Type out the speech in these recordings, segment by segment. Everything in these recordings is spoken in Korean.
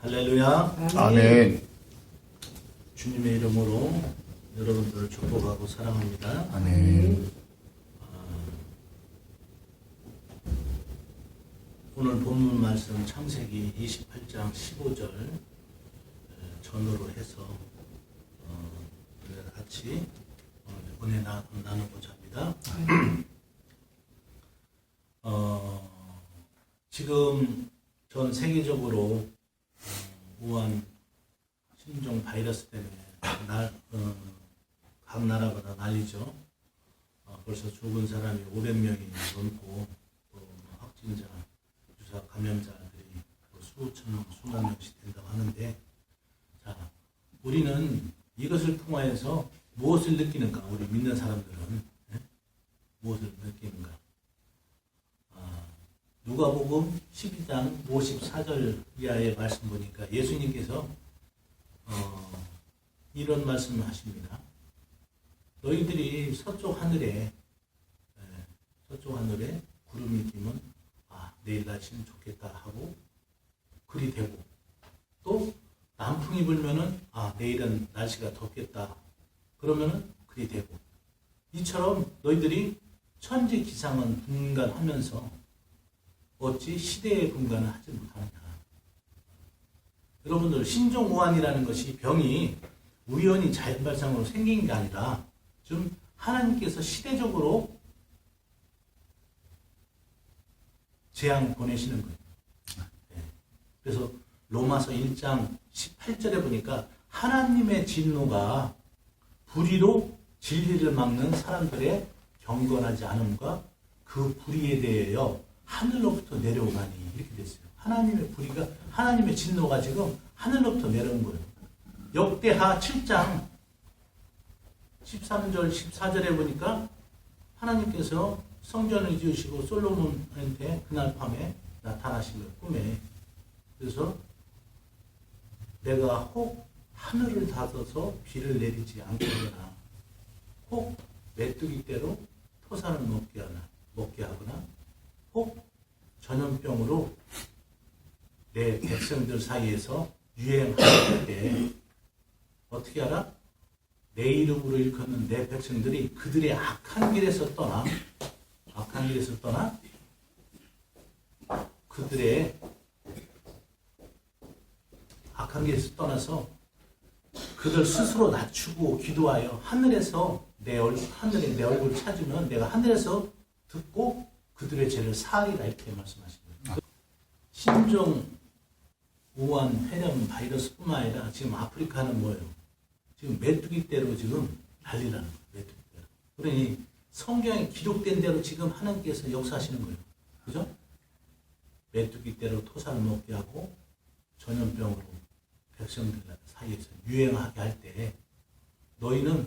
할렐루야. 아멘. 주님의 이름으로 여러분들을 축복하고 사랑합니다. 아멘. 오늘 본문 말씀 창세기 28장 15절 전후로 해서 같이 은혜 나누고자 합니다. 지금 전 세계적으로 우한 신종 바이러스 때문에 각 나라가 다 난리죠. 벌써 죽은 사람이 500명이 넘고 또 확진자, 유사 감염자들이 수천 명, 수만 명씩 된다고 하는데, 자, 우리는 이것을 통하여서 무엇을 느끼는가? 우리 믿는 사람들은 무엇을 느끼는가? 누가복음 12장 54절 이하의 말씀 보니까 예수님께서 이런 말씀을 하십니다. 너희들이 서쪽 하늘에 구름이 끼면 내일 날씨는 좋겠다 하고 그리 되고, 또 남풍이 불면은 내일은 날씨가 덥겠다 그러면은 그리 되고, 이처럼 너희들이 천지 기상은 분간하면서 어찌 시대의 분간을 하지 못하느냐. 여러분들, 신종우한이라는 것이 병이 우연히 자연발상으로 생긴 게 아니라 좀 하나님께서 시대적으로 재앙 보내시는 거예요. 그래서 로마서 1장 18절에 보니까 하나님의 진노가 불의로 진리를 막는 사람들의 경건하지 않음과 그 불의에 대하여 하늘로부터 내려오나니, 이렇게 됐어요. 하나님의 불의가, 하나님의 진노가 지금 하늘로부터 내려온 거예요. 역대하 7장 13절 14절에 보니까 하나님께서 성전을 지으시고 솔로몬한테 그날 밤에 나타나신 거예요, 꿈에. 그래서 내가 혹 하늘을 닫아서 비를 내리지 않게 하거나, 혹 메뚜기떼로 토산을 먹게 하거나, 혹 전염병으로 내 백성들 사이에서 유행할 때 어떻게 알아? 내 이름으로 일컫는 내 백성들이 그들의 악한 길에서 떠나 그들의 악한 길에서 떠나서 그들 스스로 낮추고 기도하여 하늘에 내 얼굴을 찾으면 내가 하늘에서 듣고 그들의 죄를 사하리라, 이렇게 말씀하신 거예요. 신종 우한 폐렴 바이러스뿐만 아니라 지금 아프리카는 뭐예요? 지금 메뚜기떼로 지금 난리라는 거예요. 메뚜기떼로. 그러니 성경에 기록된 대로 지금 하나님께서 역사하시는 거예요. 그죠? 메뚜기떼로 토사를 먹게 하고 전염병으로 백성들 사이에서 유행하게 할 때 너희는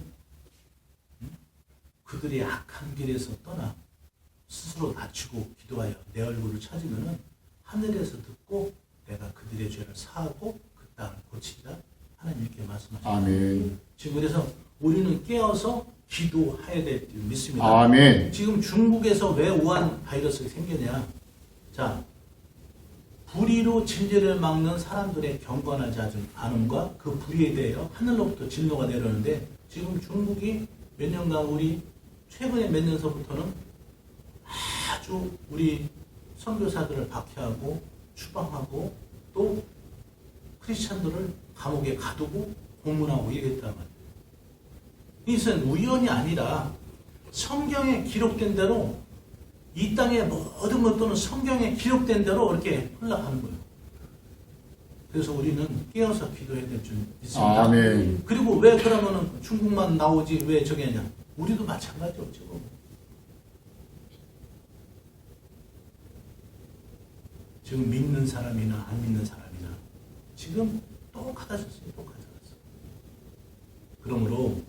그들의 악한 길에서 떠나 스스로 낮추고 기도하여 내 얼굴을 찾으면 하늘에서 듣고 내가 그들의 죄를 사하고 그 땅을 고치리라, 하나님 이렇게 말씀하십니다. 아멘. 지금 그래서 우리는 깨어서 기도해야 될 줄 믿습니다. 아멘. 지금 중국에서 왜 우한 바이러스가 생겼냐? 자, 불의로 진리를 막는 사람들의 경건하지 않음과 그 불의에 대하여 하늘로부터 진노가 내려오는데, 지금 중국이 몇 년간 최근에 몇 년서부터는 아주 우리 선교사들을 박해하고 추방하고 또 크리스찬들을 감옥에 가두고 고문하고 이랬단 말이에요. 이것은 우연이 아니라 성경에 기록된 대로, 이 땅의 모든 것들은 성경에 기록된 대로 이렇게 흘러가는 거예요. 그래서 우리는 깨어서 기도해야 될 줄 믿습니다. 아멘. 그리고 왜 그러면은 중국만 나오지 왜 저기 하냐? 우리도 마찬가지죠, 지금. 지금 믿는 사람이나 안 믿는 사람이나 지금 똑같아졌어요. 똑같아졌어요. 그러므로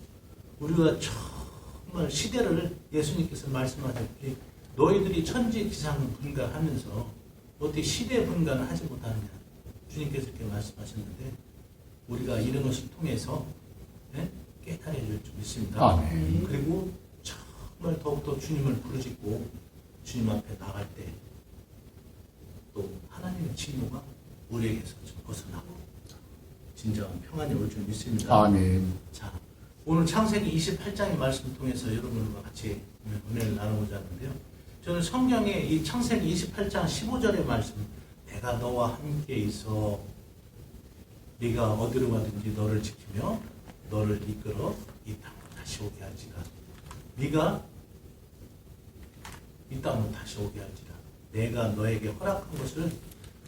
우리가 정말 시대를, 예수님께서 말씀하셨듯이 너희들이 천지 기상을 분간하면서 어떻게 시대 분간을 하지 못하느냐, 주님께서 이렇게 말씀하셨는데, 우리가 이런 것을 통해서 깨달아야 될 줄 믿습니다. 아멘. 그리고 정말 더욱더 주님을 부르짖고 주님 앞에 나갈 때 또 하나님의 진노가 우리에게서 좀 벗어나고 진정한 평안이 올 줄 믿습니다. 아멘. 자, 오늘 창세기 28장의 말씀을 통해서 여러분과 같이 은혜를 나누고자 하는데요. 저는 성경의 이 창세기 28장 15절의 말씀, 내가 너와 함께 있어 네가 어디로 가든지 너를 지키며 너를 이끌어 이 땅으로 다시 오게 할지라. 네가 이 땅으로 다시 오게 할지라. 내가 너에게 허락한 것을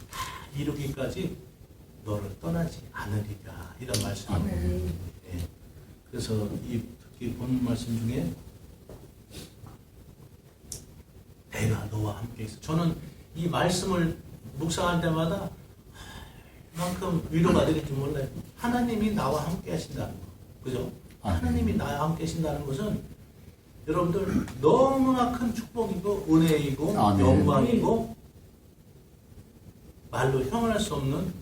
다 이루기까지 너를 떠나지 않으리라. 이런 말씀입니다. 예. 그래서 이 특히 본문 말씀 중에 내가 너와 함께 있어. 저는 이 말씀을 묵상할 때마다 만큼 위로가 되는지 몰라요. 하나님이 나와 함께 하신다는 거. 그죠? 하나님이 나와 함께 하신다는 것은 여러분들 너무나 큰 축복이고 은혜이고 영광이고 말로 형언할 수 없는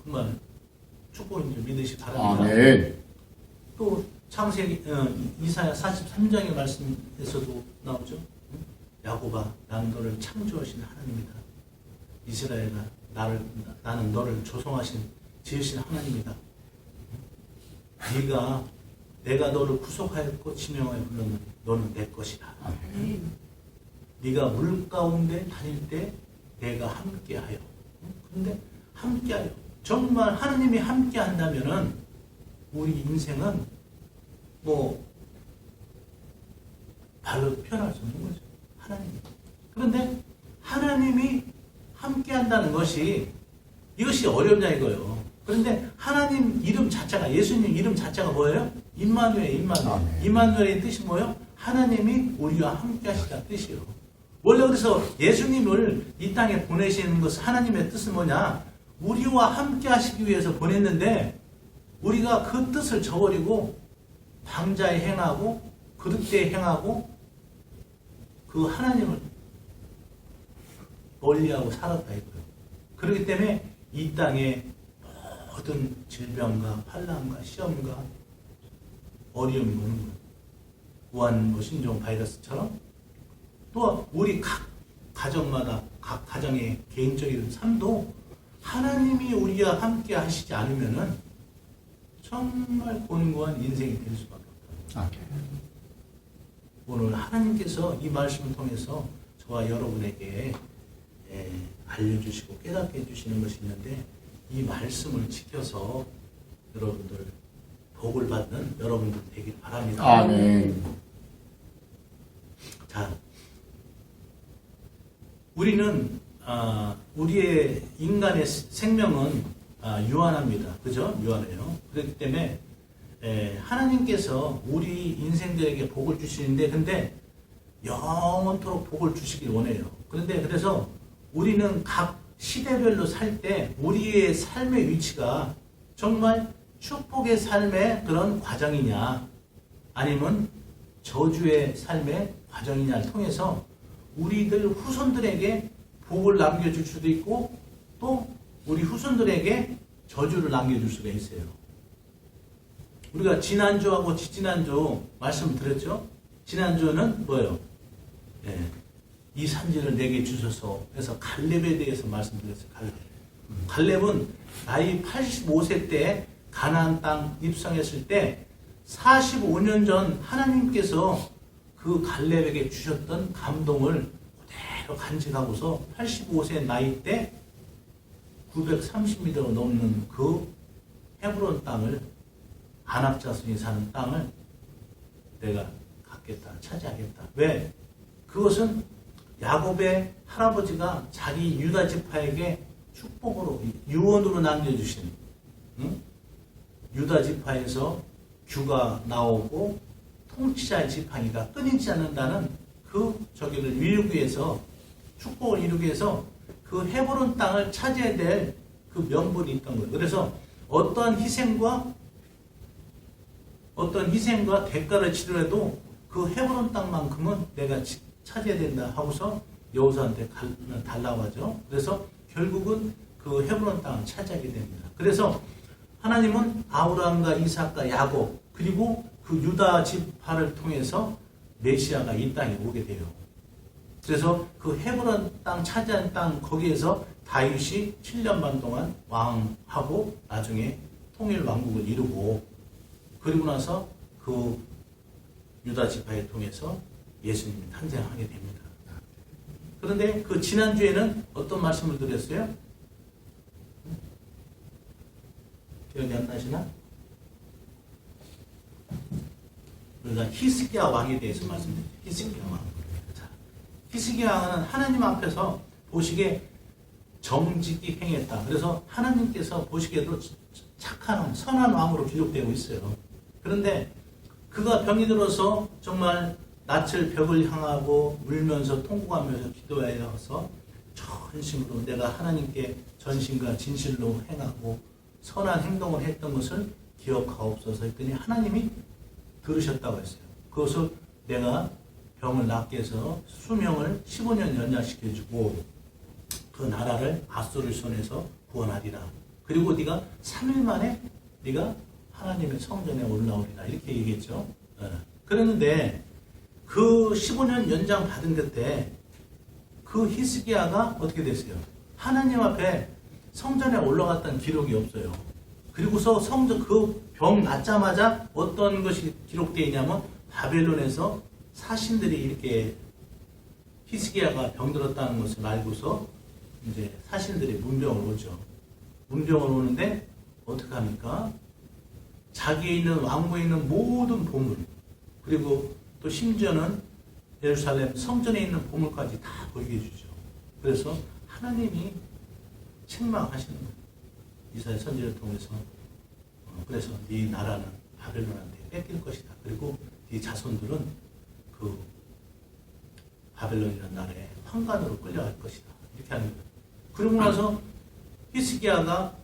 정말 축복인 줄 믿으시기 바랍니다. 아멘. 또 창세기 이사야 43장의 말씀에서도 나오죠. 야곱아, 나는 너를 창조하신 하나님이다. 이스라엘아, 나는 너를 조성하신 지으신 하나님이다. 내가 너를 구속하였고 지명하여 불렀느니 너는 내 것이다. 네가 물 가운데 다닐 때 내가 함께하여. 그런데 함께하여. 정말 하나님이 함께한다면은 우리 인생은 뭐 말로 표현할 수 없는 거죠. 하나님. 그런데 하나님이 함께한다는 것이 이것이 어렵냐 이거예요. 그런데 하나님 이름 자체가 예수님 이름 자체가 뭐예요? 임마누엘. 임마누엘의 뜻이 뭐예요? 하나님이 우리와 함께하시다는 뜻이에요. 원래 그래서 예수님을 이 땅에 보내시는 것은 하나님의 뜻은 뭐냐? 우리와 함께하시기 위해서 보냈는데 우리가 그 뜻을 저버리고 방자에 행하고 그릇되에 행하고 그 하나님을 멀리하고 살았다 이거예요. 그렇기 때문에 이 땅에 모든 질병과 환난과 시험과 어려움이 오는 거예요. 우한 신종 바이러스처럼 또 우리 각 가정마다 각 가정의 개인적인 삶도 하나님이 우리와 함께 하시지 않으면은 정말 곤고한 인생이 될 수밖에 없다. 오늘 하나님께서 이 말씀을 통해서 저와 여러분에게 알려주시고 깨닫게 해주시는 것이 있는데 이 말씀을 지켜서 여러분들 복을 받는 여러분들 되길 바랍니다. 아멘. 자, 우리는 우리의 인간의 생명은 유한합니다. 그죠? 유한해요. 그렇기 때문에 하나님께서 우리 인생들에게 복을 주시는데 근데 영원토록 복을 주시길 원해요. 그래서 우리는 각 시대별로 살 때 우리의 삶의 위치가 정말 축복의 삶의 그런 과정이냐 아니면 저주의 삶의 과정이냐를 통해서 우리들 후손들에게 복을 남겨줄 수도 있고 또 우리 후손들에게 저주를 남겨줄 수가 있어요. 우리가 지난주하고 지지난주 말씀을 드렸죠. 지난주는 뭐예요? 이 산지를 내게 주셔서 해서 갈렙에 대해서 말씀드렸어요. 갈렙은 나이 85세 때 가나안 땅 입성했을 때 45년 전 하나님께서 그 갈렙에게 주셨던 감동을 그대로 간직하고서 85세 나이 때 930m 넘는 그 헤브론 땅을 아낙 자손이 사는 땅을 내가 갖겠다, 차지하겠다. 왜? 그것은 야곱의 할아버지가 자기 유다 지파에게 축복으로 유언으로 남겨주신 유다 지파에서 규가 나오고 통치자의 지팡이가 끊이지 않는다는 그 저기를 이루기 위해서 축복을 이루기 위해서 그 헤브론 땅을 차지해야 될 그 명분이 있던 거예요. 그래서 어떠한 희생과 대가를 치르려도 그 헤브론 땅만큼은 내가 차지해야 된다 하고서 여호수아한테 달라고 하죠. 그래서 결국은 그 헤브론 땅을 차지하게 됩니다. 그래서 하나님은 아브라함과 이삭과 야곱 그리고 그 유다 지파를 통해서 메시아가 이 땅에 오게 돼요. 그래서 그 헤브론 땅 차지한 땅 거기에서 다윗이 7년 반 동안 왕하고 나중에 통일 왕국을 이루고 그리고 나서 그 유다 지파를 통해서 예수님이 탄생하게 됩니다. 그런데 그 지난주에는 어떤 말씀을 드렸어요? 기억이 안 나시나? 우리가 히스기야 왕에 대해서 말씀드렸죠. 히스기야 왕. 자, 히스기야 왕은 하나님 앞에서 보시기에 정직히 행했다. 그래서 하나님께서 보시기에도 착한 선한 왕으로 기록되고 있어요. 그런데 그가 병이 들어서 정말 낯을 벽을 향하고 울면서 통곡하면서 기도하여서 전심으로 내가 하나님께 전심과 진실로 행하고 선한 행동을 했던 것을 기억하옵소서 했더니 하나님이 들으셨다고 했어요. 그것을 내가 병을 낫게 해서 수명을 15년 연장시켜주고 그 나라를 앗소르 손에서 구원하리라. 그리고 네가 3일 만에 네가 하나님의 성전에 올라오리라. 이렇게 얘기했죠. 그랬는데 그 15년 연장 받은 그때 그 히스기야가 어떻게 됐어요? 하나님 앞에 성전에 올라갔다는 기록이 없어요. 그리고서 성전 그 병 낫자마자 어떤 것이 기록되어 있냐면 바벨론에서 사신들이 이렇게 히스기야가 병들었다는 것을 알고서 이제 사신들이 문병을 오죠. 문병을 오는데 어떻게 합니까? 자기에 있는 왕국에 있는 모든 보물 그리고 또 심지어는 예루살렘 성전에 있는 보물까지 다 보이게 해주죠. 그래서 하나님이 책망하시는 거예요. 이사야 선지를 통해서 그래서 네 나라는 바벨론한테 뺏길 것이다. 그리고 네 자손들은 그 바벨론이라는 나라에 황관으로 끌려갈 것이다. 이렇게 하는 거예요. 그러고 나서 히스기야가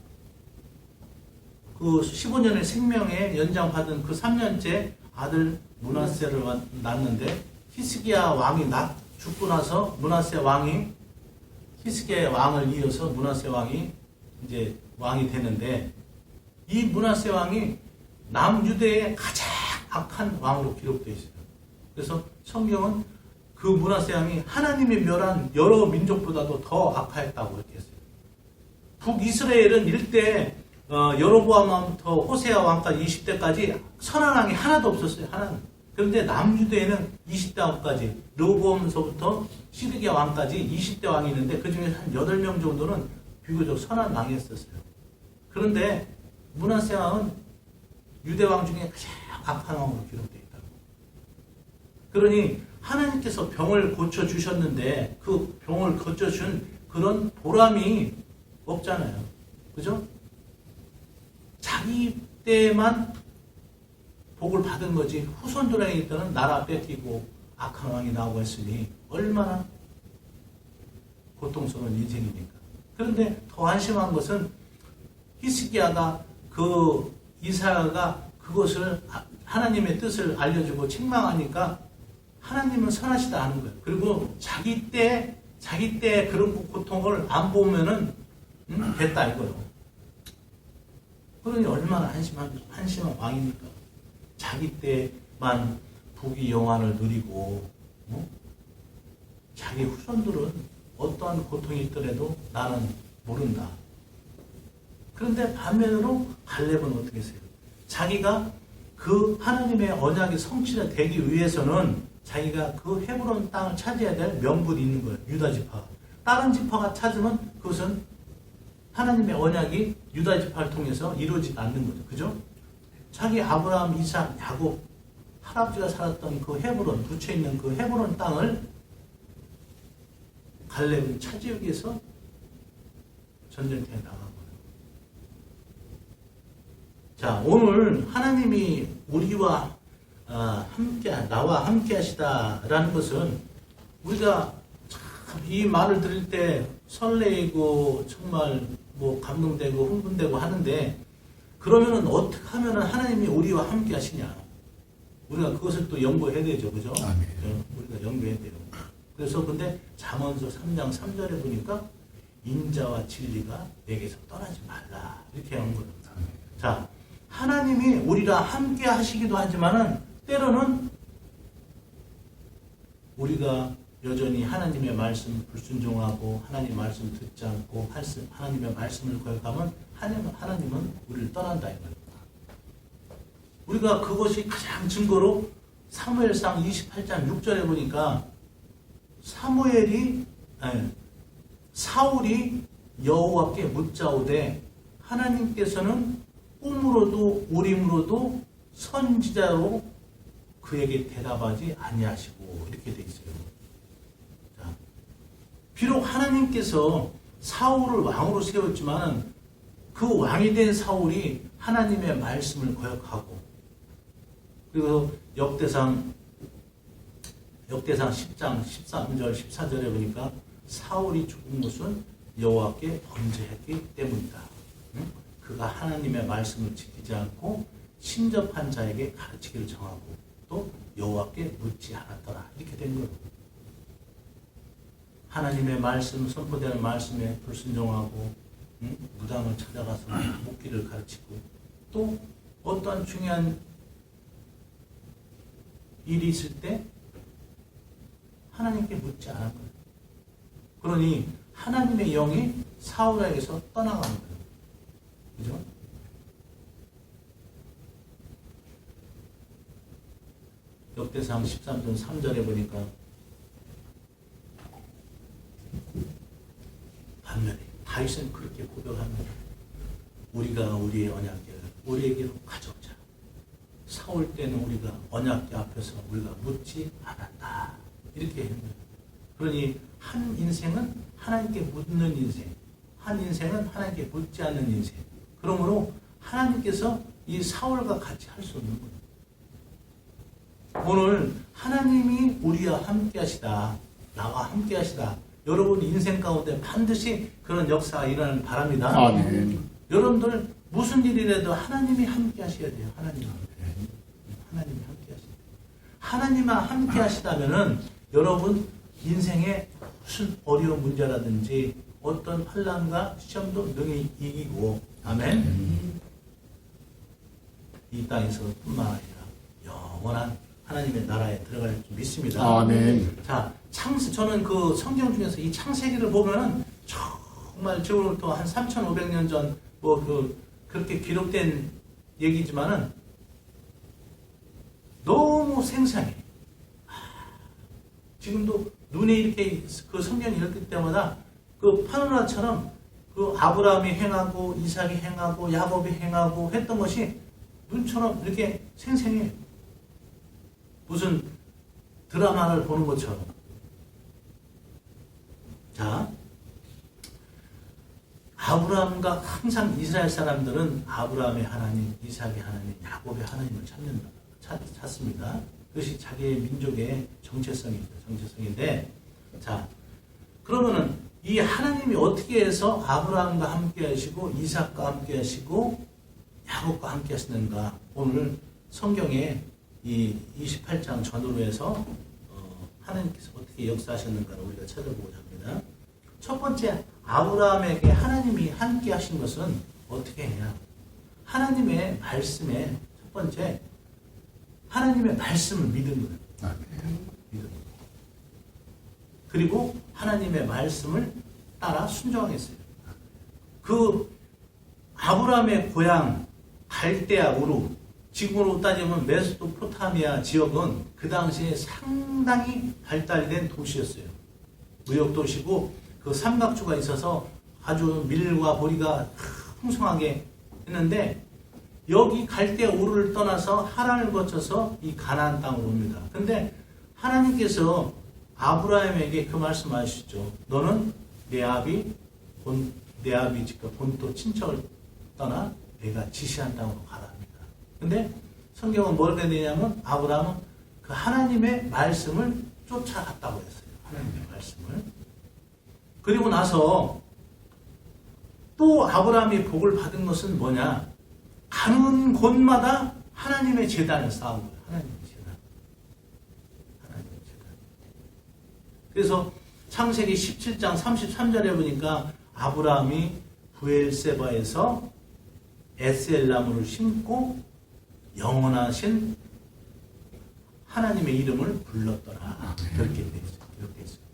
그 15년의 생명에 연장받은 그 3년째 아들 므낫세를 낳았는데 히스기야 왕이 죽고 나서 므낫세 왕이 히스기야의 왕을 이어서 므낫세 왕이 이제 왕이 되는데 이 므낫세 왕이 남유대의 가장 악한 왕으로 기록되어 있어요. 그래서 성경은 그 므낫세 왕이 하나님이 멸한 여러 민족보다도 더 악하였다고 이렇게 했어요. 북이스라엘은 일대 여로보암 왕부터 호세아 왕까지 20대까지 선한 왕이 하나도 없었어요. 하나는. 그런데 남유대에는 20대 왕까지 르호보암서부터 시드기야 왕까지 20대 왕이 있는데 그중에 한 8명 정도는 비교적 선한 왕이었었어요. 그런데 므낫세 왕은 유대 왕 중에 가장 악한 왕으로 기록되어 있다고. 그러니 하나님께서 병을 고쳐주셨는데 그 병을 고쳐준 그런 보람이 없잖아요. 그죠? 자기 때만 복을 받은 거지 후손들에게 때는 나라 뺏기고 악한 왕이 나오고 했으니 얼마나 고통스러운 인생입니까? 그런데 더 한심한 것은 히스기야가 그 이사야가 그것을 하나님의 뜻을 알려주고 책망하니까 하나님은 선하시다 하는 거예요. 그리고 자기 때 그런 고통을 안 보면은 됐다 이거예요. 그러니 얼마나 한심한 왕입니까? 자기 때만 부귀 영화를 누리고 자기 후손들은 어떠한 고통이 있더라도 나는 모른다. 그런데 반면으로 갈렙은 어떻게 했어요? 자기가 그 하나님의 언약이 성취가 되기 위해서는 자기가 그 헤브론 땅을 차지해야 될 명분이 있는 거예요. 유다 지파. 다른 지파가 찾으면 그것은 하나님의 언약이 유다 지파를 통해서 이루어지지 않는 거죠. 그죠? 자기 아브라함, 이삭, 야곱, 할아버지가 살았던 그 헤브론, 부처 있는 그 헤브론 땅을 갈렙은 차지하기 위해서 전쟁터에 나간 거예요. 자, 오늘 하나님이 우리와 나와 함께 하시다라는 것은 우리가 참 이 말을 들을 때 설레이고 정말 감동되고 흥분되고 하는데 그러면은 어떻게 하면은 하나님이 우리와 함께 하시냐? 우리가 그것을 또 연구해야 되죠. 그죠? 아멘. 우리가 연구해야 돼요. 그래서 근데 잠언서 3장 3절에 보니까 인자와 진리가 내게서 떠나지 말라. 이렇게 한 거예요. 자, 하나님이 우리랑 함께 하시기도 하지만은 때로는 우리가 여전히 하나님의 말씀 불순종하고 하나님 말씀 듣지 않고 하나님의 말씀을 거역하면 하나님은 우리를 떠난다 이거예요. 우리가 그것이 가장 증거로 사무엘상 28장 6절에 보니까 사울이 여호와께 묻자오되 하나님께서는 꿈으로도 오림으로도 선지자로 그에게 대답하지 아니하시고 이렇게 돼 있어요. 자, 비록 하나님께서 사울을 왕으로 세웠지만 그 왕이 된 사울이 하나님의 말씀을 거역하고 그리고 역대상 10장 13절 14절에 보니까 사울이 죽은 것은 여호와께 범죄했기 때문이다. 그가 하나님의 말씀을 지키지 않고 신접한 자에게 가르치기를 정하고 또 여호와께 묻지 않았더라. 이렇게 된 거예요. 하나님의 말씀, 선포되는 말씀에 불순종하고 무당을 찾아가서 묻기를 가르치고 또 어떠한 중요한 일이 있을 때 하나님께 묻지 않은 거예요. 그러니 하나님의 영이 사울에게서 떠나가는 거예요. 그죠? 역대상 13장 3절에 보니까 반면에 다윗은 그렇게 고백합니다. 우리가 우리의 언약궤를 우리에게로 가져오자. 사울 때는 우리가 언약궤 앞에서 우리가 묻지 않았다. 이렇게 했는 거예요. 그러니 한 인생은 하나님께 묻는 인생, 한 인생은 하나님께 묻지 않는 인생. 그러므로 하나님께서 이 사울과 같이 할 수 없는 거예요. 오늘 하나님이 우리와 함께 하시다. 나와 함께 하시다. 여러분 인생 가운데 반드시 그런 역사가 일어나는 바랍니다. 아멘. 여러분들 무슨 일이라도 하나님이 함께 하셔야 돼요. 하나님이 함께 하셔야 돼요. 하나님과 함께 하시다면은 여러분 인생에 무슨 어려운 문제라든지 어떤 환난과 시험도 능히 이기고 아멘. 이 땅에서 뿐만 아니라 영원한 하나님의 나라에 들어갈 줄 믿습니다. 아멘. 자, 저는 그 성경 중에서 이 창세기를 보면은 정말 지금부터 한 3,500년 전 그렇게 기록된 얘기지만은 너무 생생해. 지금도 눈에 이렇게 그 성경이 읽을 때마다 그 파노라처럼 그 아브라함이 행하고 이삭이 행하고 야곱이 행하고 했던 것이 눈처럼 이렇게 생생해. 무슨 드라마를 보는 것처럼. 자, 아브라함과 항상 이스라엘 사람들은 아브라함의 하나님, 이삭의 하나님, 야곱의 하나님을 찾습니다. 그것이 자기의 민족의 정체성인데, 자, 그러면은 이 하나님이 어떻게 해서 아브라함과 함께 하시고, 이삭과 함께 하시고, 야곱과 함께 하시는가? 오늘 성경에 이 28장 전후로 해서 하나님께서 어떻게 역사하셨는가를 우리가 찾아보고자 합니다. 첫 번째, 아브라함에게 하나님이 함께 하신 것은 어떻게 했냐? 하나님의 말씀에 첫 번째, 하나님의 말씀을 믿은 거예요. 믿은 거예요. 그리고 하나님의 말씀을 따라 순종하겠어요. 그 아브라함의 고향 갈대아 우루, 지금으로 따지면 메소포타미아 지역은 그 당시에 상당히 발달된 도시였어요. 무역 도시고 그 삼각주가 있어서 아주 밀과 보리가 풍성하게 했는데 여기 갈대아 우르를 떠나서 하란을 거쳐서 이 가나안 땅으로 옵니다. 근데 하나님께서 아브라함에게 그 말씀하시죠. 너는 내 아비 집과 본토 친척을 떠나 내가 지시한 땅으로 가라 합니다. 근데 성경은 뭘 되냐면 아브라함은 그 하나님의 말씀을 쫓아갔다고 했어요. 하나님의 말씀을. 그리고 나서 또 아브라함이 복을 받은 것은 뭐냐? 가는 곳마다 하나님의 제단을 쌓은 거예요. 하나님의 제단. 그래서 창세기 17장 33절에 보니까 아브라함이 부엘세바에서 에셀나무를 심고 영원하신 하나님의 이름을 불렀더라. 그렇게 되어 있어요. 기록되어 있습니다.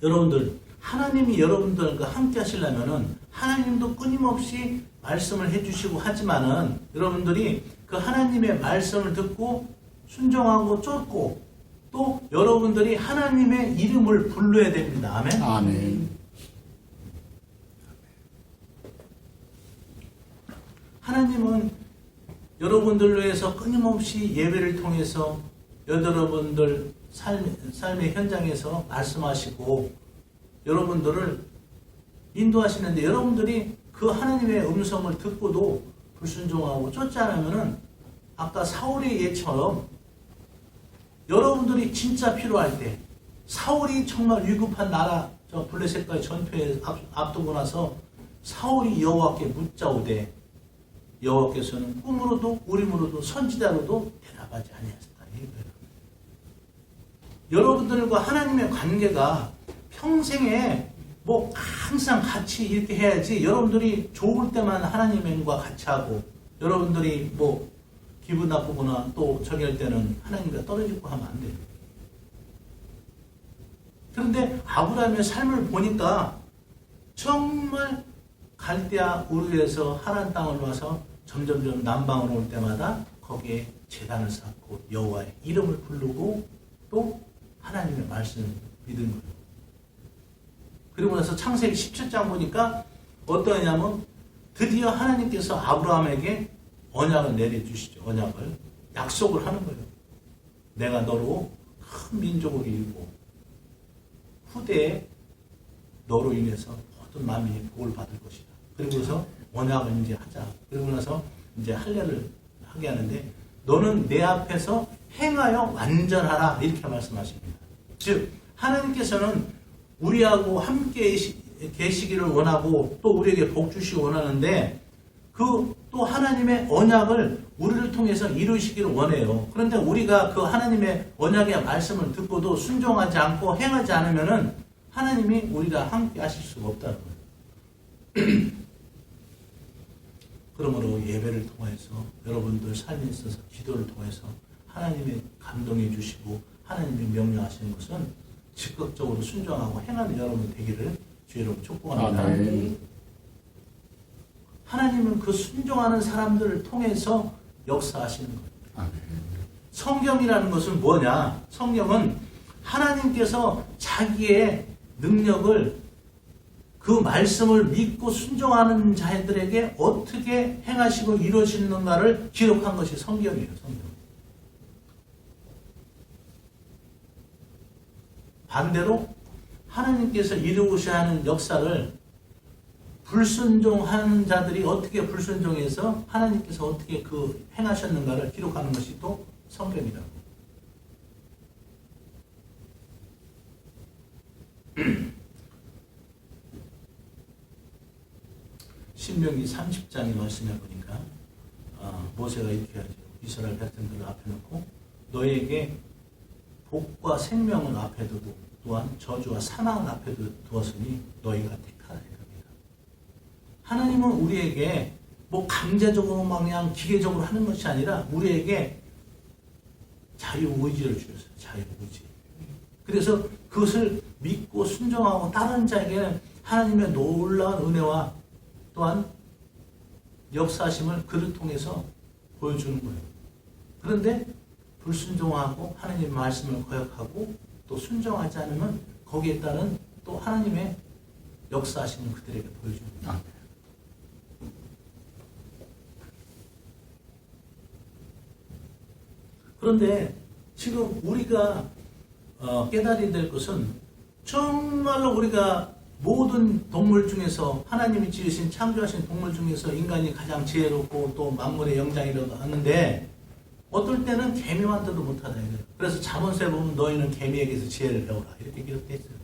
여러분들, 하나님이 여러분들과 함께 하시려면은 하나님도 끊임없이 말씀을 해주시고 하지만은 여러분들이 그 하나님의 말씀을 듣고 순종하고 쫓고 또 여러분들이 하나님의 이름을 불러야 됩니다. 아멘? 아멘. 하나님은 여러분들로 해서 끊임없이 예배를 통해서 여러분들 삶의 현장에서 말씀하시고 여러분들을 인도하시는데 여러분들이 그 하나님의 음성을 듣고도 불순종하고 쫓지 않으면은 아까 사울의 예처럼 여러분들이 진짜 필요할 때 사울이 정말 위급한 나라 저 블레셋과의 전투에 앞두고 나서 사울이 여호와께 묻자오되 여호와께서는 꿈으로도 우림으로도 선지자로도 대답하지 아니하셨다. 여러분들과 하나님의 관계가 평생에 뭐 항상 같이 이렇게 해야지 여러분들이 좋을 때만 하나님과 같이 하고 여러분들이 뭐 기분 나쁘거나 또 저기할 때는 하나님과 떨어지고 하면 안 돼요. 그런데 아브라함의 삶을 보니까 정말 갈대아 우르에서 하란 땅을 와서 점점점 남방으로 올 때마다 거기에 제단을 쌓고 여호와의 이름을 부르고 또 하나님의 말씀을 믿은 거예요. 그리고 나서 창세기 17장 보니까 어떠냐면 드디어 하나님께서 아브라함에게 언약을 내려주시죠. 언약을 약속을 하는 거예요. 내가 너로 큰 민족을 이루고 후대에 너로 인해서 모든 만민이 복을 받을 것이다. 그리고서 언약을 이제 하자. 그리고 나서 이제 할례를 하게 하는데 너는 내 앞에서 행하여 완전하라 이렇게 말씀하십니다. 즉 하나님께서는 우리하고 함께 계시기를 원하고 또 우리에게 복 주시기 원하는데 그 또 하나님의 언약을 우리를 통해서 이루시기를 원해요. 그런데 우리가 그 하나님의 언약의 말씀을 듣고도 순종하지 않고 행하지 않으면은 하나님이 우리랑 함께 하실 수가 없다는 거예요. 그러므로 예배를 통해서 여러분들 삶에 있어서 기도를 통해서 하나님의 감동해 주시고 하나님이 명령하시는 것은 적극적으로 순종하고 행하는 여러분 되기를 주의로 축복합니다. 하나님은 그 순종하는 사람들을 통해서 역사하시는 거예요. 성경이라는 것은 뭐냐? 성경은 하나님께서 자기의 능력을 그 말씀을 믿고 순종하는 자들에게 어떻게 행하시고 이루어지는가를 기록한 것이 성경이에요. 성경. 반대로 하나님께서 이루고자 하는 역사를 불순종하는 자들이 어떻게 불순종해서 하나님께서 어떻게 그 행하셨는가를 기록하는 것이 또 성경이라고. 신명기 30장의 말씀해 보니까 모세가 이렇게 하죠. 이스라엘 백성들을 앞에 놓고 너에게 복과 생명을 앞에 두고 또한 저주와 사망을 앞에 두었으니 너희가 택하라 이겁니다. 하나님은 우리에게 뭐 강제적으로 막 그냥 기계적으로 하는 것이 아니라 우리에게 자유의지를 주셨어요. 자유의지. 그래서 그것을 믿고 순종하고 따르는 자에게는 하나님의 놀라운 은혜와 또한 역사심을 그를 통해서 보여주는 거예요. 그런데 불순종하고 하나님의 말씀을 거역하고 또 순종하지 않으면 거기에 따른 또 하나님의 역사심을 그들에게 보여줍니다. 그런데 지금 우리가 깨달아야 될 것은 정말로 우리가 모든 동물 중에서 하나님이 지으신 창조하신 동물 중에서 인간이 가장 지혜롭고 또 만물의 영장이라고 하는데 어떨 때는 개미만도 못하다 이거예요. 그래서 잠언서에 보면 너희는 개미에게서 지혜를 배우라 이렇게 기록되어 있어요.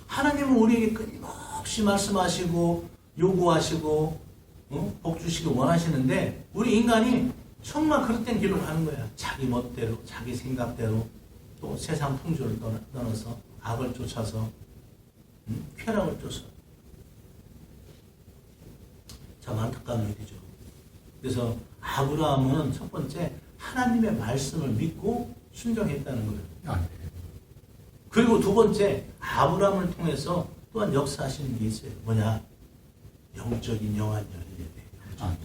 하나님은 우리에게 끊임없이 말씀하시고 요구하시고 복 주시기 원하시는데 우리 인간이 정말 그릇된 길로 가는 거야. 자기 멋대로 자기 생각대로 또 세상 풍조를 떠나서 악을 쫓아서 쾌락을 쫓아. 참 안타까운 일이죠. 그래서 아브라함은 첫 번째 하나님의 말씀을 믿고 순종했다는 거예요. 아멘. 그리고 두 번째, 아브라함을 통해서 또한 역사하시는 게 있어요. 뭐냐? 영적인 영안이 열리게 돼요.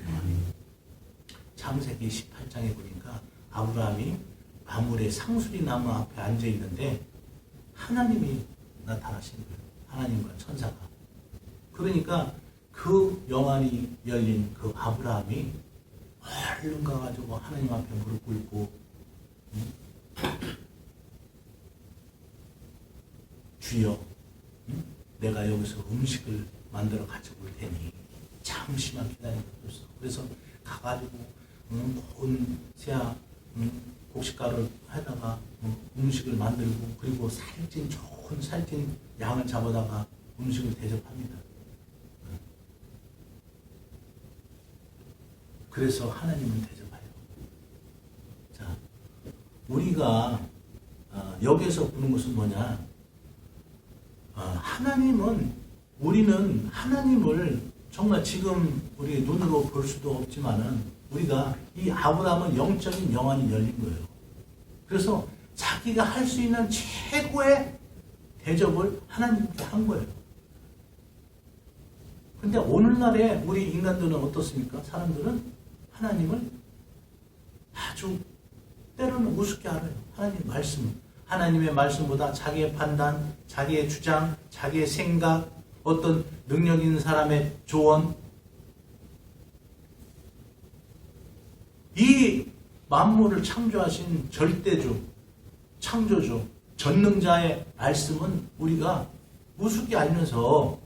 창세기 18장에 보니까 아브라함이 아물의 상수리 나무 앞에 앉아 있는데 하나님이 나타나시는 거예요. 하나님과 천사가. 그러니까 그 영안이 열린 그 아브라함이 얼른 가가지고 하나님 앞에 무릎 꿇고 주여, 내가 여기서 음식을 만들어 가지고 올 테니 잠시만 기다려줬어. 그래서 가가지고 고운 새야 곡식가루를 해다가 음식을 만들고, 그리고 좋은 살찐 양을 잡아다가 음식을 대접합니다. 그래서 하나님은 대접해요. 자, 우리가 여기에서 보는 것은 뭐냐? 우리는 하나님을 정말 지금 우리 눈으로 볼 수도 없지만은 우리가 이 아브라함은 영적인 영안이 열린 거예요. 그래서 자기가 할 수 있는 최고의 대접을 하나님께 한 거예요. 근데 오늘날에 우리 인간들은 어떻습니까? 사람들은 하나님을 아주 때로는 우습게 알아요. 하나님 말씀. 하나님의 말씀보다 자기의 판단, 자기의 주장, 자기의 생각, 어떤 능력 있는 사람의 조언, 이 만물을 창조하신 절대주, 창조주, 전능자의 말씀은 우리가 우습게 알면서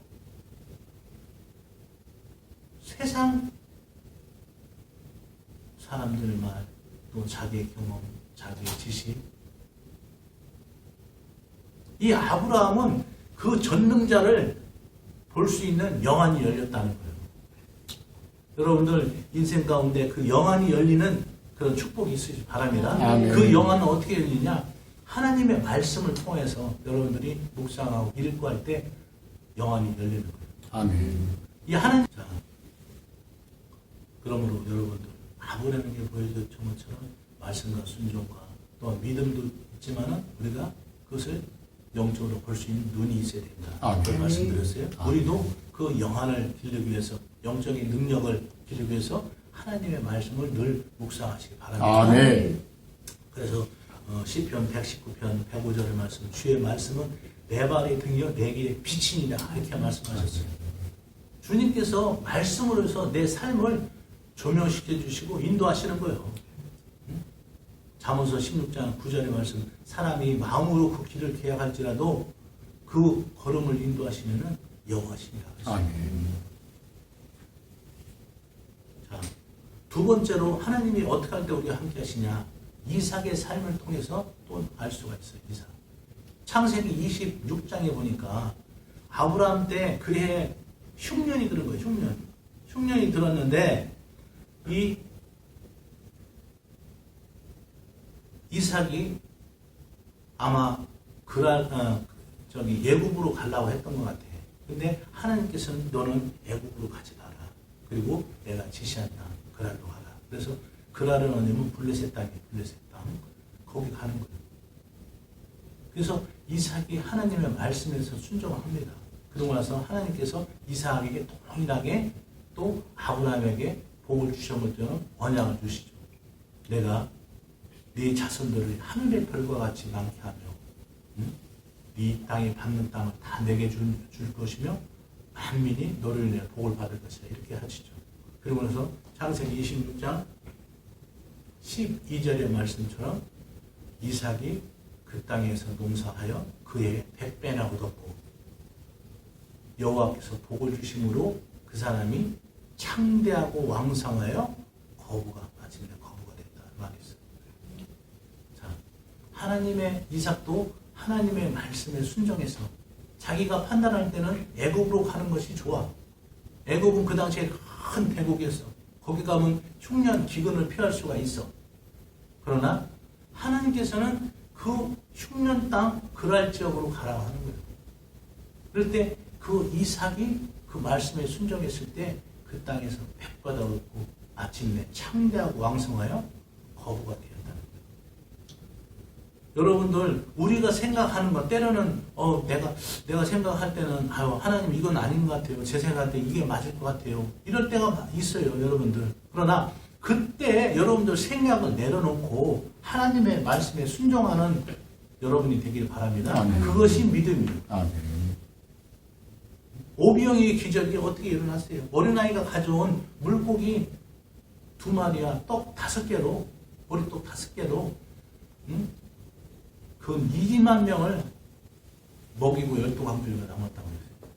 세상 사람들 말, 또 자기의 경험, 자기의 지식, 이 아브라함은 그 전능자를 볼 수 있는 영안이 열렸다는 거예요. 여러분들 인생 가운데 그 영안이 열리는 그런 축복이 있으시기 바랍니다. 아멘. 그 영안은 어떻게 열리냐? 하나님의 말씀을 통해서 여러분들이 묵상하고 읽고 할 때 영안이 열리는 거예요. 아멘. 이 하나님, 자, 그러므로 여러분들 아브라함에게 보여줬던 것처럼 말씀과 순종과 또 믿음도 있지만은 우리가 그것을 영적으로 볼 수 있는 눈이 있어야 된다. 그런 말씀드렸어요. 우리도 그 영안을 기르기 위해서, 영적인 능력을 기르기 위해서 하나님의 말씀을 늘 묵상하시기 바랍니다. 아멘. 그래서 시편 119편 105절의 말씀, 주의 말씀은 내 발의 등이요 내 길의 빛이니라, 이렇게 말씀하셨어요. 주님께서 말씀으로 해서 내 삶을 조명시켜 주시고 인도하시는 거예요. 잠언서 16장 9절의 말씀, 사람이 마음으로 그 길을 계약할지라도 그 걸음을 인도하시면은 여호와시니라. 아멘. 자, 두 번째로 하나님이 어떻게 할 때 우리가 함께 하시냐? 이삭의 삶을 통해서 또 알 수가 있어요. 이삭. 창세기 26장에 보니까 아브라함 때 그해 흉년이 들은 거예요. 흉년이 들었는데 이 이삭이 아마 애굽으로 가려고 했던 것 같아. 근데 하나님께서는 너는 애굽으로 가지 마라. 그리고 내가 지시한 땅 그랄로 가라. 그래서 그랄은 어디면 블레셋 땅이 블레셋 땅. 거기 가는 거예요. 그래서 이삭이 하나님의 말씀에서 순종을 합니다. 그러고 나서 하나님께서 이삭에게 동일하게 또 아브라함에게 복을 주셨던 언약을 주시죠. 내가 네 자손들을 하늘의 별과 같이 많게 하며 네 땅에 받는 땅을 다 내게 줄 것이며 만민이 너를 인해 복을 받을 것이다. 이렇게 하시죠. 그리고 나서 창세기 26장 12절의 말씀처럼 이삭이 그 땅에서 농사하여 그의 100배나 얻었고 여호와께서 복을 주심으로 그 사람이 창대하고 왕성하여 마침내 거부가 됐다. 말이 있어요. 자, 하나님의 이삭도 하나님의 말씀에 순종해서 자기가 판단할 때는 애굽으로 가는 것이 좋아. 애굽은 그 당시에 큰 대국이었어. 거기 가면 흉년, 기근을 피할 수가 있어. 그러나 하나님께서는 그 흉년 땅 그랄 지역으로 가라고 하는 거예요. 그럴 때 그 이삭이 그 말씀에 순종했을 때 그 땅에서 백과다 얻고 마침내 창대하고 왕성하여 거부가 되었다는 거예요. 여러분들 우리가 생각하는 것 때로는 내가 생각할 때는 하나님 이건 아닌 것 같아요. 제 생각할 때 이게 맞을 것 같아요. 이럴 때가 있어요, 여러분들. 그러나 그때 여러분들 생각을 내려놓고 하나님의 말씀에 순종하는 여러분이 되길 바랍니다. 아멘. 그것이 믿음이에요. 아멘. 오병이의 기적이 어떻게 일어났어요? 어린아이가 가져온 물고기 2마리와 떡 5개로, 보리떡 5개로, 그 2만 명을 먹이고 12광주리가 남았다고 했어요.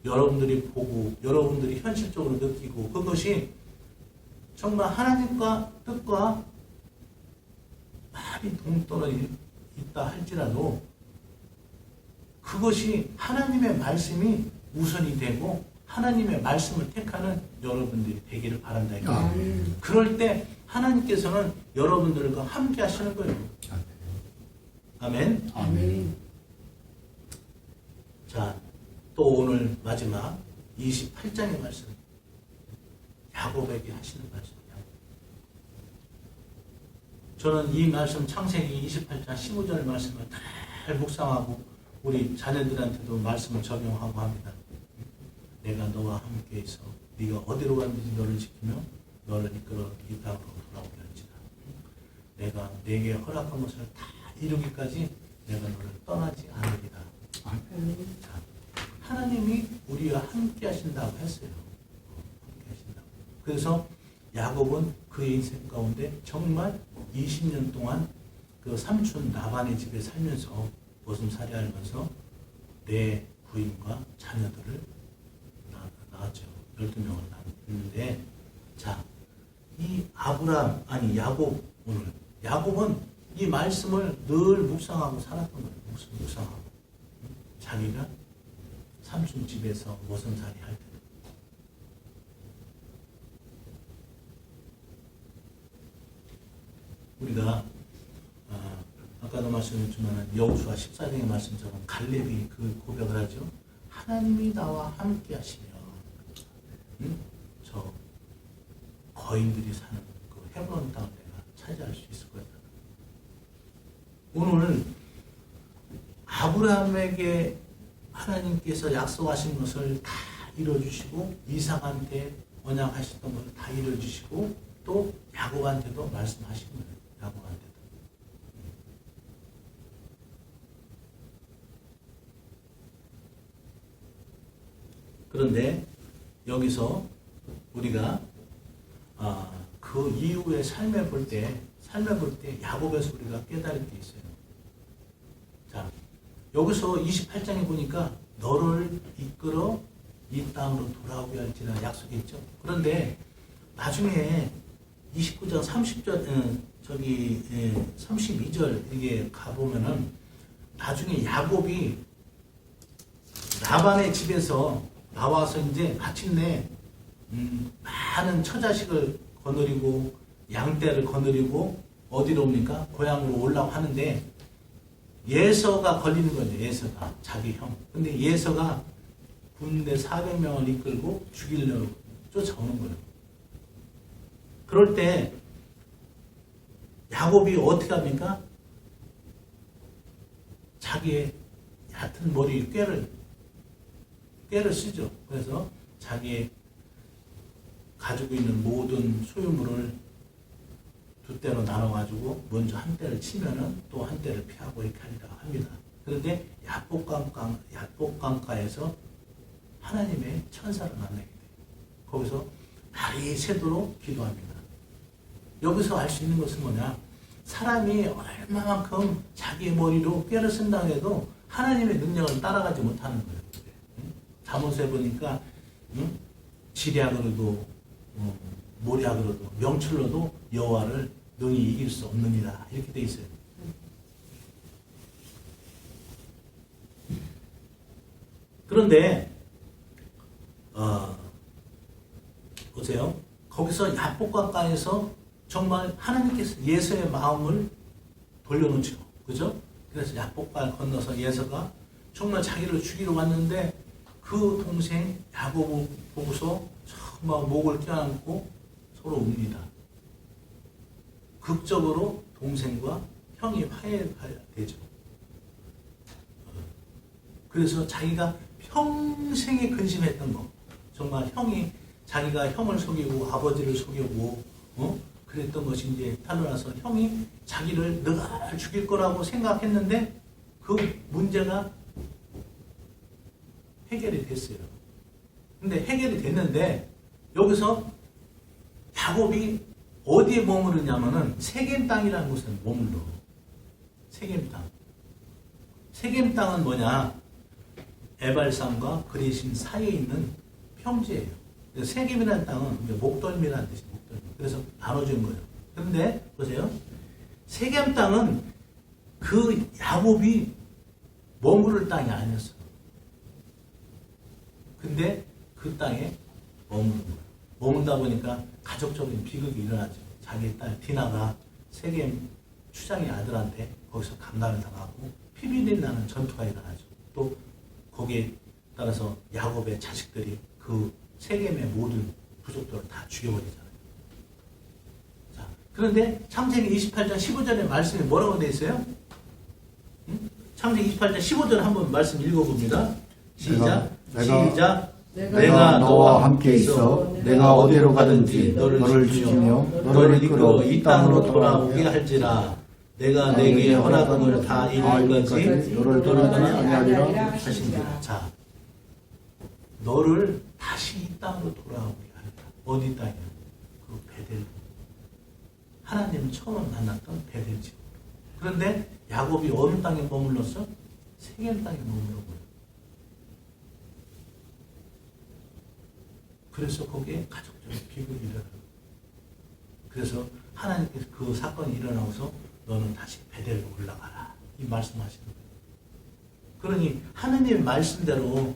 여러분들이 보고, 여러분들이 현실적으로 느끼고, 그것이 정말 하나님과 뜻과 많이 동떨어져 있다 할지라도 그것이 하나님의 말씀이 우선이 되고 하나님의 말씀을 택하는 여러분들이 되기를 바란다. 그럴 때 하나님께서는 여러분들과 함께 하시는 거예요. 아멘. 아멘. 자, 또 오늘 마지막 28장의 말씀. 야곱에게 하시는 말씀이야. 저는 이 말씀 창세기 28장 15절 말씀을 잘 묵상하고 우리 자녀들한테도 말씀을 적용하고 합니다. 내가 너와 함께 있어 네가 어디로 가든지 너를 지키며 너를 이끌어 이 땅으로 돌아오게 할지라. 내가 네게 허락한 것을 다 이루기까지 내가 너를 떠나지 않으리라. 자, 하나님이 우리와 함께 하신다고 했어요. 함께 하신다고. 그래서 야곱은 그의 인생 가운데 정말 20년 동안 그 삼촌 라반의 집에 살면서 머슴살이 하면서 내 부인과 자녀들을 낳았죠. 12명을 낳았는데, 자, 이 야곱, 오늘 야곱은 이 말씀을 늘 묵상하고 살았던 거예요. 묵상하고. 자기가 삼촌 집에서 머슴살이 할 때. 우리가 아까도 말씀드렸지만 여호수아 14장의 말씀처럼 갈렙이 그 고백을 하죠. 하나님이 나와 함께 하시면 저 거인들이 사는 그 헤브론 땅을 내가 차지할 수 있을 거다. 오늘 아브라함에게 하나님께서 약속하신 것을 다 이루어주시고 이삭한테 언약하셨던 것을 다 이루어주시고 또 야곱한테도 말씀하신 거예요. 야곱한테도. 그런데 여기서 우리가 그 이후의 삶을 볼 때 야곱에서 우리가 깨달을 게 있어요. 자, 여기서 28장에 보니까 너를 이끌어 이 땅으로 돌아오게 할지라 약속했죠. 그런데 나중에 29장 30절 32절 이게 가보면은 나중에 야곱이 라반의 집에서 나와서 이제 마침내 많은 처자식을 거느리고 양떼를 거느리고 어디로 옵니까? 고향으로 오려고 하는데 예서가 걸리는 거죠. 예서가 자기 형. 근데 예서가 군대 400명을 이끌고 죽이려고 쫓아오는 거예요. 그럴 때 야곱이 어떻게 합니까? 자기의 얕은 머리 꾀를 쓰죠. 그래서 자기의 가지고 있는 모든 소유물을 두 대로 나눠가지고 먼저 한 대를 치면은 또 한 대를 피하고 이렇게 하리라 합니다. 그런데 야복강가에서 하나님의 천사를 만나게 돼요. 거기서 날이 새도록 기도합니다. 여기서 알 수 있는 것은 뭐냐? 사람이 얼마만큼 자기의 머리로 꾀를 쓴다고 해도 하나님의 능력을 따라가지 못하는 거예요. 잠언서에 보니까 지략으로도 모략으로도 명철로도 여호와를 능히 이길 수 없느니라 이렇게 돼 있어요. 그런데 보세요. 거기서 야복강가에서 정말 하나님께서 예서의 마음을 돌려놓죠. 그죠? 그래서 야복강을 건너서 예서가 정말 자기를 죽이러 왔는데 그 동생 야곱을 보고서 정말 목을 껴안고 서로 웁니다. 극적으로 동생과 형이 화해가 되죠. 그래서 자기가 평생에 근심했던 거, 정말 형이 자기가 형을 속이고 아버지를 속이고 그랬던 것이 이제 탄로나서 형이 자기를 늘 죽일 거라고 생각했는데 그 문제가 해결이 됐어요. 근데 해결이 됐는데 여기서 야곱이 어디에 머무르냐면은 세겜 땅이라는 곳에 머물러. 세겜 땅. 세겜 땅은 뭐냐? 에발산과 그레신 사이에 있는 평지예요. 세겜이라는 땅은 목덜미라는 뜻이에요. 목덜미. 그래서 나눠준 거예요. 그런데 보세요. 세겜 땅은 그 야곱이 머무를 땅이 아니었어요. 근데 그 땅에 머무는 거예요. 머문다 보니까 가족적인 비극이 일어나죠. 자기 딸 디나가 세겜 추장의 아들한테 거기서 강간을 당하고 피비린 나는 전투가 일어나죠. 또 거기에 따라서 야곱의 자식들이 그 세겜의 모든 부족들을 다 죽여버리잖아요. 자, 그런데 창세기 28장 15절의 말씀이 뭐라고 되어 있어요? 창세기 28장 15절 한번 말씀 읽어봅니다. 시작. 내가 너와 함께 있어 내가 어디로 가든지 너를 지키며 너를 이끌어 이 땅으로 돌아오게 할지라. 내가 내게 허락한 것을 다 이루기까지 너를 떠나지 아니하리라 하시니라. 자, 너를 다시 이 땅으로 돌아오게 하리라. 어디 땅이야? 그 베델. 하나님 처음 만났던 베델 지역. 그런데 야곱이 어느 땅에 머물렀어? 세겜 땅에 머물렀고요. 그래서 거기에 가족적인 비극이 일어나요. 그래서 하나님께서 그 사건이 일어나고서 너는 다시 베델로 올라가라. 이 말씀하시는 거예요. 그러니 하느님의 말씀대로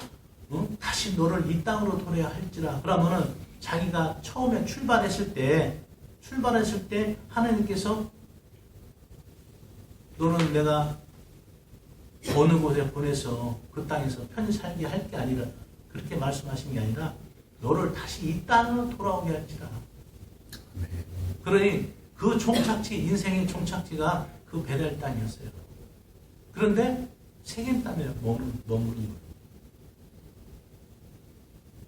다시 너를 이 땅으로 돌아야 할지라. 그러면은 자기가 처음에 출발했을 때 하나님께서 너는 내가 어느 곳에 보내서 그 땅에서 편히 살게 할 게 아니라 그렇게 말씀하신 게 아니라 너를 다시 이 땅으로 돌아오게 할지라. 그러니 그 종착지, 인생의 종착지가 그 베델 땅이었어요. 그런데 세겜 땅에 머무는 거예요.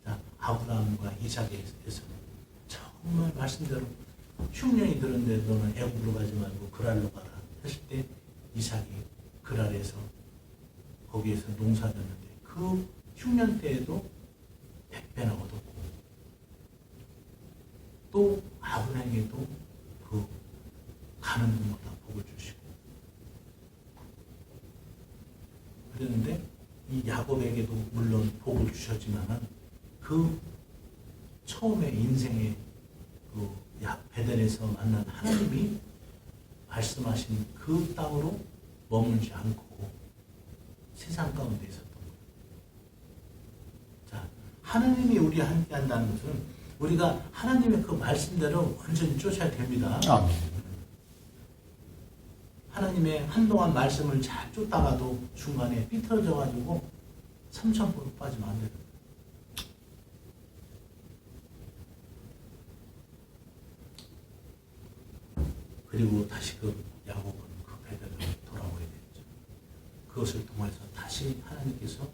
자, 아브라함과 이삭에서 정말 말씀대로 흉년이 들었는데 너는 애굽으로 가지 말고 그랄로 가라 했을 때 이삭이 그랄에서 거기에서 농사졌는데 그 흉년 때에도 100배나 얻었고 또 아브라함에게도 그 가는 곳마다 복을 주시고 그랬는데 이 야곱에게도 물론 복을 주셨지만은 그 처음에 인생의 그 베델에서 만난 하나님이 말씀하신 그 땅으로 머물지 않고 세상 가운데 있었던 거예요. 자, 하나님이 우리와 함께 한다는 것은 우리가 하나님의 그 말씀대로 완전히 쫓아야 됩니다. 하나님의 한동안 말씀을 잘 쫓다가도 중간에 삐뚤어져가지고 삼천포로 빠지면 안 됩니다. 그리고 다시 그 야곱은 그 베델로 돌아오게 되죠. 그것을 통해서 다시 하나님께서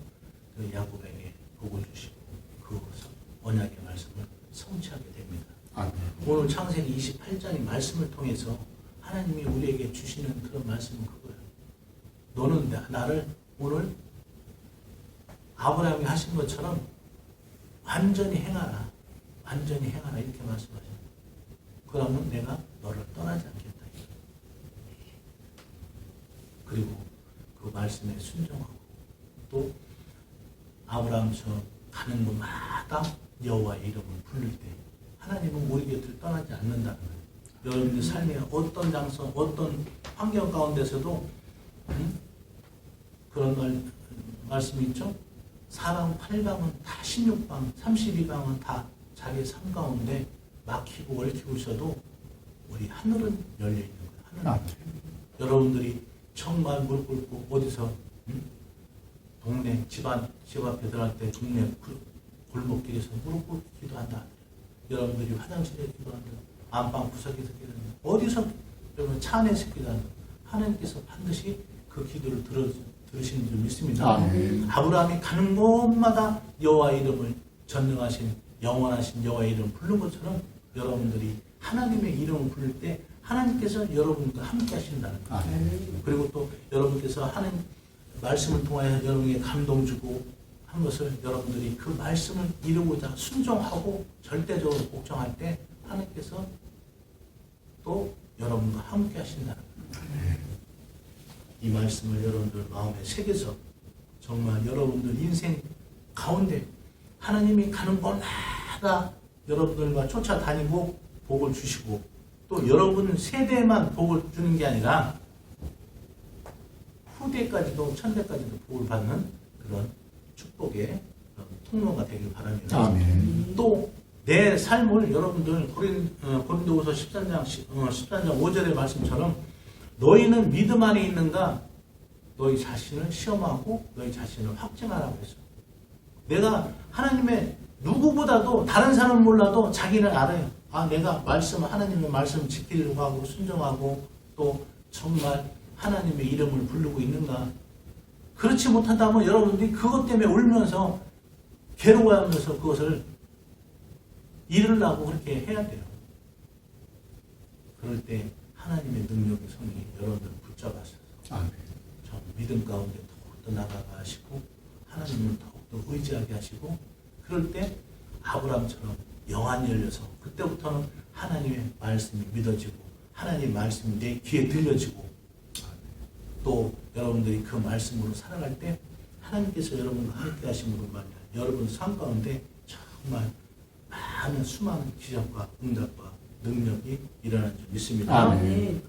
그 야곱에게 복을 주시고 그 언약의 말씀을 성취하게 됩니다. 오늘 창세기 28장의 말씀을 통해서 하나님이 우리에게 주시는 그런 말씀은 그거예요. 너는 나를 오늘 아브라함이 하신 것처럼 완전히 행하라. 완전히 행하라. 이렇게 말씀하셔요. 그러면 내가 너를 떠나지 않겠다. 그리고 그 말씀에 순종하고 또 아브라함처럼 가는 곳마다 여호와의 이름을 부를 때 하나님은 우리 곁을 떠나지 않는다는 거예요. 여러분들 삶의 어떤 장소, 어떤 환경 가운데서도 그런 말씀이 있죠. 사방 8방은 다 16방, 32방은 다 자기의 삶 가운데 막히고 얽히고 있어도 우리 하늘은 열려있는 거예요. 하늘은. 여러분들이 정말 무릎 꿇고 어디서 동네 집 앞에 들어갈 때 동네 골목길에서 무릎 꿇고 기도한다. 여러분들이 화장실에 기도한다. 안방 구석에서 기도한다. 어디서 여러분 차 안에서 기도하는 하나님께서 반드시 그 기도를 들으시는 줄 믿습니다. 아멘. 아브라함이 가는 곳마다 여호와 이름을 전능하신 영원하신 여호와 이름 부른 것처럼 여러분들이 하나님의 이름을 부를 때 하나님께서 여러분과 함께 하신다는 거예요. 아멘. 그리고 또 여러분께서 하는 말씀을 통하여 여러분에게 감동 주고 한 것을 여러분들이 그 말씀을 이루고자 순종하고 절대적으로 복종할 때 하나님께서 또 여러분과 함께 하신다는 거예요. 이 말씀을 여러분들 마음에 새겨서 정말 여러분들 인생 가운데 하나님이 가는 곳마다 여러분들과 쫓아다니고 복을 주시고 또 여러분 세대만 복을 주는 게 아니라 후대까지도 천대까지도 복을 받는 그런 축복의 통로가 되길 바랍니다. 아멘. 또 내 삶을 여러분들 고린도후서 13장 5절의 말씀처럼 너희는 믿음 안에 있는가 너희 자신을 시험하고 너희 자신을 확증하라고 했어요. 내가 하나님의 누구보다도 다른 사람은 몰라도 자기를 알아요. 아, 내가 하나님의 말씀 지키려고 하고 순종하고 또 정말 하나님의 이름을 부르고 있는가. 그렇지 못한다면 여러분들이 그것 때문에 울면서 괴로워하면서 그것을 이루려고 그렇게 해야 돼요. 그럴 때 하나님의 능력의 성이 여러분들을 붙잡아서 아멘. 저 믿음 가운데 더욱더 나가게 하시고 하나님을 더욱더 의지하게 하시고 그럴 때 아브라함처럼 영안이 열려서 그때부터는 하나님의 말씀이 믿어지고 하나님의 말씀이 내 귀에 들려지고 또 여러분들이 그 말씀으로 살아갈 때 하나님께서 여러분과 함께 하심으로 말이야 여러분 삶 가운데 정말 많은 수많은 기적과 응답과 능력이 일어나는 줄 믿습니다. 아멘.